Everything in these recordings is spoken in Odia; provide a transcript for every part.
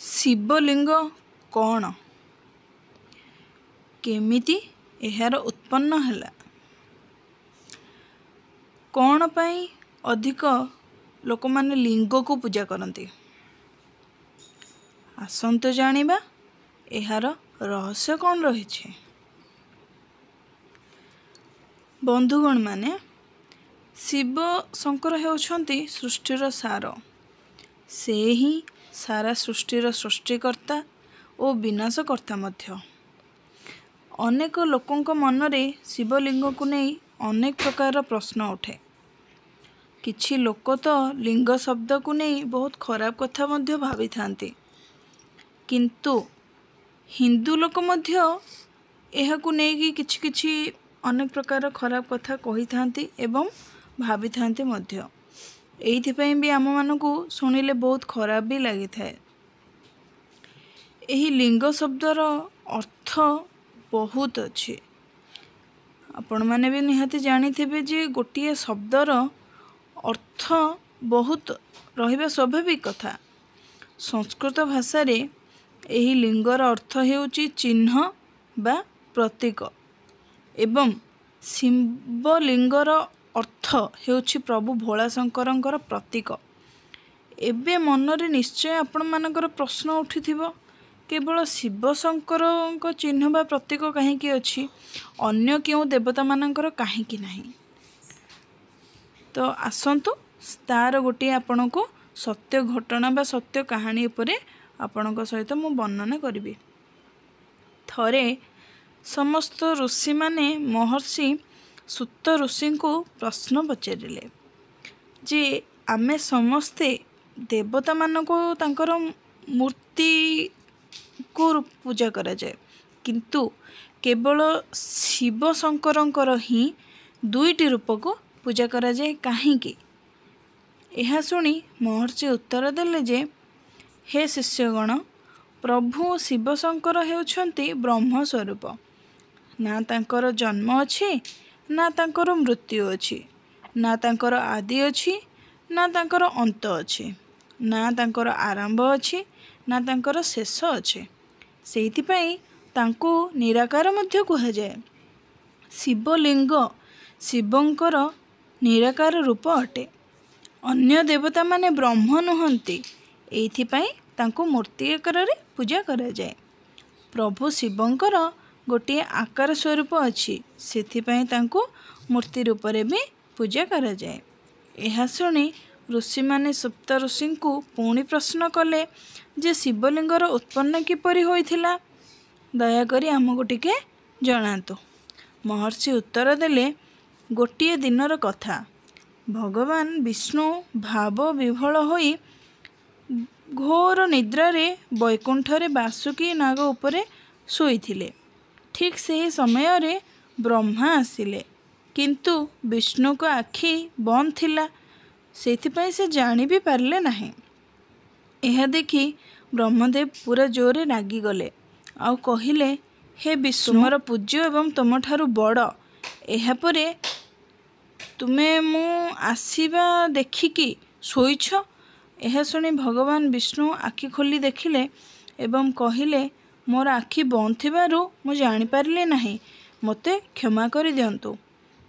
ଶିବଲିଙ୍ଗ କ'ଣ? କେମିତି ଏହାର ଉତ୍ପନ୍ନ ହେଲା? କ'ଣ ପାଇଁ ଅଧିକ ଲୋକମାନେ ଲିଙ୍ଗକୁ ପୂଜା କରନ୍ତି? ଆସନ୍ତୁ ଜାଣିବା ଏହାର ରହସ୍ୟ କ'ଣ ରହିଛି। ବନ୍ଧୁଗଣ ମାନେ, ଶିବ ଶଙ୍କର ହେଉଛନ୍ତି ସୃଷ୍ଟିର ସାର। ସେ ହିଁ ସାରା ସୃଷ୍ଟିର ସୃଷ୍ଟିକର୍ତ୍ତା ଓ ବିନାଶକର୍ତ୍ତା ମଧ୍ୟ। ଅନେକ ଲୋକଙ୍କ ମନରେ ଶିବଲିଙ୍ଗକୁ ନେଇ ଅନେକ ପ୍ରକାରର ପ୍ରଶ୍ନ ଉଠେ। କିଛି ଲୋକ ତ ଲିଙ୍ଗ ଶବ୍ଦକୁ ନେଇ ବହୁତ ଖରାପ କଥା ମଧ୍ୟ ଭାବିଥାନ୍ତି, କିନ୍ତୁ ହିନ୍ଦୁ ଲୋକ ମଧ୍ୟ ଏହାକୁ ନେଇକି କିଛି କିଛି ଅନେକ ପ୍ରକାର ଖରାପ କଥା କହିଥାନ୍ତି ଏବଂ ଭାବିଥାନ୍ତି ମଧ୍ୟ। ଏଇଥିପାଇଁ ବି ଆମମାନଙ୍କୁ ଶୁଣିଲେ ବହୁତ ଖରାପ ବି ଲାଗିଥାଏ। ଏହି ଲିଙ୍ଗ ଶବ୍ଦର ଅର୍ଥ ବହୁତ ଅଛି। ଆପଣମାନେ ବି ନିହାତି ଜାଣିଥିବେ ଯେ ଗୋଟିଏ ଶବ୍ଦର ଅର୍ଥ ବହୁତ ରହିବା ସ୍ୱାଭାବିକ କଥା। ସଂସ୍କୃତ ଭାଷାରେ ଏହି ଲିଙ୍ଗର ଅର୍ଥ ହେଉଛି ଚିହ୍ନ ବା ପ୍ରତୀକ ଏବଂ ଶିବଲିଙ୍ଗର ଅର୍ଥ ହେଉଛି ପ୍ରଭୁ ଭୋଳାଶଙ୍କରଙ୍କର ପ୍ରତୀକ। ଏବେ ମନରେ ନିଶ୍ଚୟ ଆପଣମାନଙ୍କର ପ୍ରଶ୍ନ ଉଠିଥିବ, କେବଳ ଶିବ ଶଙ୍କରଙ୍କ ଚିହ୍ନ ବା ପ୍ରତୀକ କାହିଁକି ଅଛି, ଅନ୍ୟ କେଉଁ ଦେବତାମାନଙ୍କର କାହିଁକି ନାହିଁ? ତ ଆସନ୍ତୁ ତାର ଗୋଟିଏ ଆପଣଙ୍କୁ ସତ୍ୟ ଘଟଣା ବା ସତ୍ୟ କାହାଣୀ ଉପରେ ଆପଣଙ୍କ ସହିତ ମୁଁ ବର୍ଣ୍ଣନା କରିବି। ଥରେ ସମସ୍ତ ଋଷିମାନେ ମହର୍ଷି ସୂତ ଋଷିଙ୍କୁ ପ୍ରଶ୍ନ ପଚାରିଲେ ଯେ ଆମେ ସମସ୍ତେ ଦେବତାମାନଙ୍କୁ ତାଙ୍କର ମୂର୍ତ୍ତିକୁ ପୂଜା କରାଯାଏ, କିନ୍ତୁ କେବଳ ଶିବ ଶଙ୍କରଙ୍କର ହିଁ ଦୁଇଟି ରୂପକୁ ପୂଜା କରାଯାଏ କାହିଁକି? ଏହା ଶୁଣି ମହର୍ଷି ଉତ୍ତର ଦେଲେ ଯେ ହେ ଶିଷ୍ୟଗଣ, ପ୍ରଭୁ ଶିବ ଶଙ୍କର ହେଉଛନ୍ତି ବ୍ରହ୍ମ ସ୍ୱରୂପ। ନା ତାଙ୍କର ଜନ୍ମ ଅଛି, ନା ତାଙ୍କର ମୃତ୍ୟୁ ଅଛି, ନା ତାଙ୍କର ଆଦି ଅଛି, ନା ତାଙ୍କର ଅନ୍ତ ଅଛି, ନା ତାଙ୍କର ଆରମ୍ଭ ଅଛି, ନା ତାଙ୍କର ଶେଷ ଅଛି। ସେଇଥିପାଇଁ ତାଙ୍କୁ ନିରାକାର ମଧ୍ୟ କୁହାଯାଏ। ଶିବଲିଙ୍ଗ ଶିବଙ୍କର ନିରାକାର ରୂପ ଅଟେ। ଅନ୍ୟ ଦେବତାମାନେ ବ୍ରହ୍ମ ନୁହନ୍ତି, ଏଇଥିପାଇଁ ତାଙ୍କୁ ମୂର୍ତ୍ତି ଆକାରରେ ପୂଜା କରାଯାଏ। ପ୍ରଭୁ ଶିବଙ୍କର ଗୋଟିଏ ଆକାର ସ୍ୱରୂପ ଅଛି, ସେଥିପାଇଁ ତାଙ୍କୁ ମୂର୍ତ୍ତି ରୂପରେ ବି ପୂଜା କରାଯାଏ। ଏହା ଶୁଣି ଋଷିମାନେ ସୁପ୍ତ ଋଷିଙ୍କୁ ପୁଣି ପ୍ରଶ୍ନ କଲେ ଯେ ଶିବଲିଙ୍ଗର ଉତ୍ପନ୍ନ କିପରି ହୋଇଥିଲା, ଦୟାକରି ଆମକୁ ଟିକେ ଜଣାନ୍ତୁ। ମହର୍ଷି ଉତ୍ତର ଦେଲେ, ଗୋଟିଏ ଦିନର କଥା। ଭଗବାନ ବିଷ୍ଣୁ ଭାବ ବିହ୍ୱଳ ହୋଇ ଘୋର ନିଦ୍ରାରେ ବୈକୁଣ୍ଠରେ ବାସୁକୀ ନାଗ ଉପରେ ଶୋଇଥିଲେ। ଠିକ୍ ସେହି ସମୟରେ ବ୍ରହ୍ମା ଆସିଲେ, କିନ୍ତୁ ବିଷ୍ଣୁଙ୍କ ଆଖି ବନ୍ଦ ଥିଲା, ସେଥିପାଇଁ ସେ ଜାଣି ବି ପାରିଲେ ନାହିଁ। ଏହା ଦେଖି ବ୍ରହ୍ମଦେବ ପୁରା ଜୋରରେ ରାଗିଗଲେ ଆଉ କହିଲେ, ହେ ବିଷ୍ଣୁ, ତୁମର ପୂଜ୍ୟ ଏବଂ ତୁମଠାରୁ ବଡ଼, ଏହାପରେ ତୁମେ ମୁଁ ଆସିବା ଦେଖିକି ଶୋଇଛ। ଏହା ଶୁଣି ଭଗବାନ ବିଷ୍ଣୁ ଆଖି ଖୋଲି ଦେଖିଲେ ଏବଂ କହିଲେ, ମୋର ଆଖି ବନ୍ଦ ଥିବାରୁ ମୁଁ ଜାଣିପାରିଲି ନାହିଁ, ମୋତେ କ୍ଷମା କରିଦିଅନ୍ତୁ।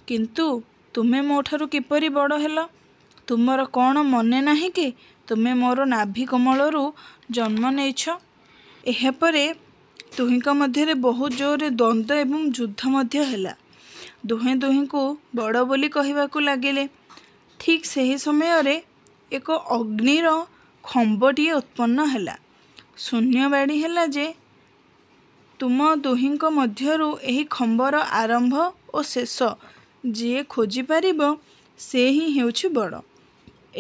କିନ୍ତୁ ତୁମେ ମୋ ଠାରୁ କିପରି ବଡ଼ ହେଲ? ତୁମର କ'ଣ ମନେ ନାହିଁ କି ତୁମେ ମୋର ନାଭି କମଳରୁ ଜନ୍ମ ନେଇଛ? ଏହାପରେ ଦୁହିଁଙ୍କ ମଧ୍ୟରେ ବହୁତ ଜୋରରେ ଦ୍ୱନ୍ଦ୍ୱ ଏବଂ ଯୁଦ୍ଧ ମଧ୍ୟ ହେଲା। ଦୁହେଁ ଦୁହିଁଙ୍କୁ ବଡ଼ ବୋଲି କହିବାକୁ ଲାଗିଲେ। ଠିକ୍ ସେହି ସମୟରେ ଏକ ଅଗ୍ନିର ଖମ୍ବଟିଏ ଉତ୍ପନ୍ନ ହେଲା। ଶୂନ୍ୟବାଣୀ ହେଲା ଯେ ତୁମ ଦୁହିଁଙ୍କ ମଧ୍ୟରୁ ଏହି ଖମ୍ବର ଆରମ୍ଭ ଓ ଶେଷ ଯିଏ ଖୋଜିପାରିବ, ସେ ହିଁ ହେଉଛି ବଡ଼।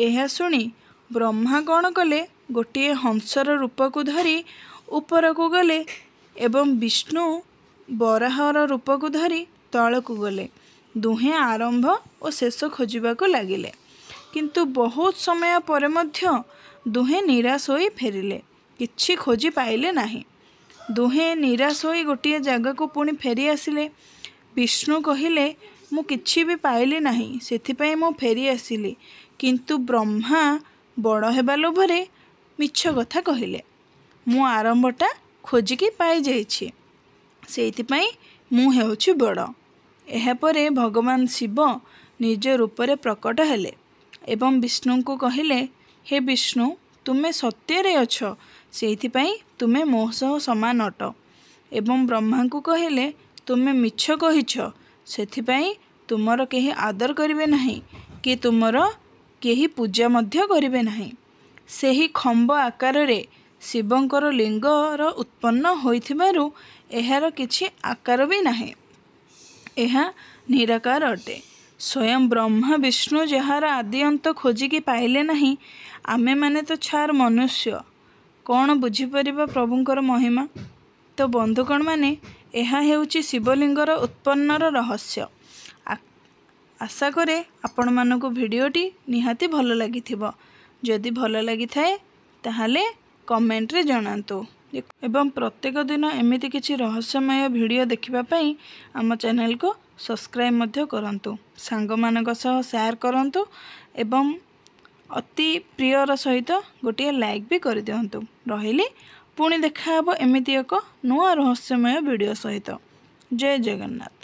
ଏହା ଶୁଣି ବ୍ରହ୍ମା କ'ଣ କଲେ, ଗୋଟିଏ ହଂସର ରୂପକୁ ଧରି ଉପରକୁ ଗଲେ ଏବଂ ବିଷ୍ଣୁ ବରାହର ରୂପକୁ ଧରି ତଳକୁ ଗଲେ। ଦୁହେଁ ଆରମ୍ଭ ଓ ଶେଷ ଖୋଜିବାକୁ ଲାଗିଲେ, କିନ୍ତୁ ବହୁତ ସମୟ ପରେ ମଧ୍ୟ ଦୁହେଁ ନିରାଶ ହୋଇ ଫେରିଲେ, କିଛି ଖୋଜି ପାଇଲେ ନାହିଁ। ଦୁହେଁ ନିରାଶ ହୋଇ ଗୋଟିଏ ଜାଗାକୁ ପୁଣି ଫେରି ଆସିଲେ। ବିଷ୍ଣୁ କହିଲେ, ମୁଁ କିଛି ବି ପାଇଲି ନାହିଁ, ସେଥିପାଇଁ ମୁଁ ଫେରି ଆସିଲି। କିନ୍ତୁ ବ୍ରହ୍ମା ବଡ଼ ହେବା ଲୋଭରେ ମିଛ କଥା କହିଲେ। ମୁଁ ଆରମ୍ଭଟା ଖୋଜିକି ପାଇଯାଇଛି, ସେଇଥିପାଇଁ ମୁଁ ହେଉଛି ବଡ଼। ଏହାପରେ ଭଗବାନ ଶିବ ନିଜ ରୂପରେ ପ୍ରକଟ ହେଲେ ଏବଂ ବିଷ୍ଣୁଙ୍କୁ କହିଲେ, ହେ ବିଷ୍ଣୁ, ତୁମେ ସତ୍ୟରେ ଅଛ, ସେଇଥିପାଇଁ ତୁମେ ମୋ ସହ ସମାନ ଅଟ। ଏବଂ ବ୍ରହ୍ମାଙ୍କୁ କହିଲେ, ତୁମେ ମିଛ କହିଛ, ସେଥିପାଇଁ ତୁମର କେହି ଆଦର କରିବେ ନାହିଁ କି ତୁମର କେହି ପୂଜା ମଧ୍ୟ କରିବେ ନାହିଁ। ସେହି ଖମ୍ବ ଆକାରରେ ଶିବଙ୍କର ଲିଙ୍ଗର ଉତ୍ପନ୍ନ ହୋଇଥିବାରୁ ଏହାର କିଛି ଆକାର ବି ନାହିଁ। ଏହା ନିରାକାର ଅଟେ। ସ୍ୱୟଂ ବ୍ରହ୍ମା ବିଷ୍ଣୁ ଯାହାର ଆଦି ଅନ୍ତ ଖୋଜିକି ପାଇଲେ ନାହିଁ, ଆମେମାନେ ତ ଛାର ମନୁଷ୍ୟ, କ'ଣ ବୁଝିପାରିବା ପ୍ରଭୁଙ୍କର ମହିମା? ତ ବନ୍ଧୁଗଣମାନେ, ଏହା ହେଉଛି ଶିବଲିଙ୍ଗର ଉତ୍ପନ୍ନର ରହସ୍ୟ। ଆଶା କରେ ଆପଣମାନଙ୍କୁ ଭିଡ଼ିଓଟି ନିହାତି ଭଲ ଲାଗିଥିବ। ଯଦି ଭଲ ଲାଗିଥାଏ ତାହେଲେ କମେଣ୍ଟରେ ଜଣାନ୍ତୁ ଏବଂ ପ୍ରତ୍ୟେକ ଦିନ ଏମିତି କିଛି ରହସ୍ୟମୟ ଭିଡ଼ିଓ ଦେଖିବା ପାଇଁ ଆମ ଚ୍ୟାନେଲକୁ ସବସ୍କ୍ରାଇବ୍ ମଧ୍ୟ କରନ୍ତୁ, ସାଙ୍ଗମାନଙ୍କ ସହ ସେୟାର କରନ୍ତୁ ଏବଂ ଅତି ପ୍ରିୟର ସହିତ ଗୋଟିଏ ଲାଇକ୍ ବି କରିଦିଅନ୍ତୁ। ରହିଲି, ପୁଣି ଦେଖାହେବ ଏମିତି ଏକ ନୂଆ ରହସ୍ୟମୟ ଭିଡ଼ିଓ ସହିତ। ଜୟ ଜଗନ୍ନାଥ।